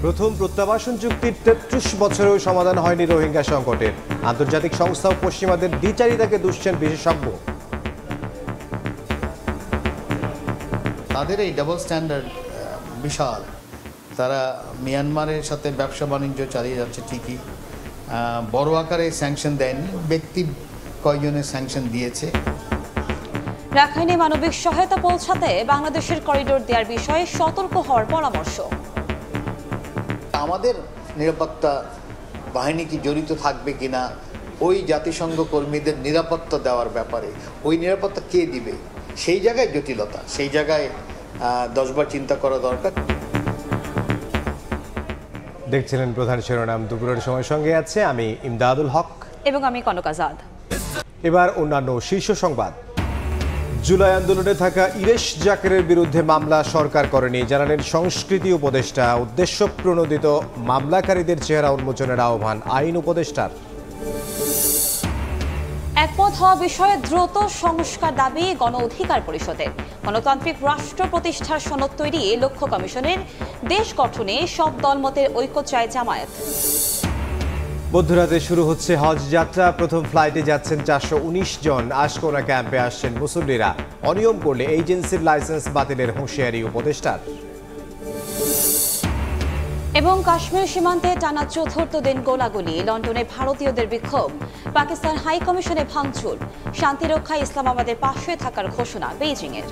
প্রথম প্রত্যাবাসন চুক্তির ৩৩ বছরেও সমাধান হয়নি রোহিঙ্গা সংকটের। আন্তর্জাতিক সংস্থা ও পশ্চিমাদের দ্বিচারিতাকে দুষছেন বিশেষজ্ঞ। তাদের এই ডাবল স্ট্যান্ডার্ড বিশাল। তারা মিয়ানমারের সাথে ব্যবসা বাণিজ্য চালিয়ে যাচ্ছে ঠিকই, বড় আকারে স্যাংশন দেয়নি, ব্যক্তি কয়েকজনের স্যাংশন দিয়েছে। রাখাইনে মানবিক সহায়তা পৌঁছাতে বাংলাদেশের করিডোর দেওয়ার বিষয়ে সতর্ক হওয়ার পরামর্শ। আমাদের নিরাপত্তা বাহিনী কি জড়িত থাকবে কিনা ওই জাতিসংঘ কর্মীদের নিরাপত্তা দেওয়ার ব্যাপারে, ওই নিরাপত্তা কে দিবে, সেই জায়গায় জটিলতা, সেই জায়গায় 10 বার চিন্তা করা দরকার। দেখছিলেন প্রধান শিরোনাম। দুপুরের সময় সঙ্গে আছে আমি ইমদাদুল হক এবং আমি কনক আজাদ। এবার অন্যান্য শীর্ষ সংবাদ। জুলাই আন্দোলনে থাকা ইরেশ জাকেরের বিরুদ্ধে মামলা সরকার করেনি, জানালেন সংস্কৃতি উপদেষ্টা। উদ্দেশ্য প্রণোদিত মামলাকারীদের চেহারা উন্মোচনের আহ্বান আইন উপদেষ্টার। একমত হওয়া বিষয়ে দ্রুত সংস্কার দাবি গণ অধিকার পরিষদের। গণতান্ত্রিক রাষ্ট্র প্রতিষ্ঠার সনদ তৈরি লক্ষ্য কমিশনের। দেশ গঠনে সব দলমতের ঐক্য চায় জামায়াত। মধ্যরাতে শুরু হচ্ছে হজ যাত্রা। প্রথম ফ্লাইটে যাচ্ছেন 419 জন। আশকোনা ক্যাম্পে আসছেন মুসল্লিরা। অনিয়ম করলে এজেন্সির লাইসেন্স বাতিলের হুঁশিয়ারি উপদেষ্টার। এবং কাশ্মীর সীমান্তে টানা চতুর্থ দিন গোলাগুলি। লন্ডনে ভারতীয়দের বিক্ষোভ। পাকিস্তান হাই কমিশনে ভাঙচুর। শান্তিরক্ষায় ইসলামাবাদের পাশে থাকার ঘোষণা বেইজিংয়ের।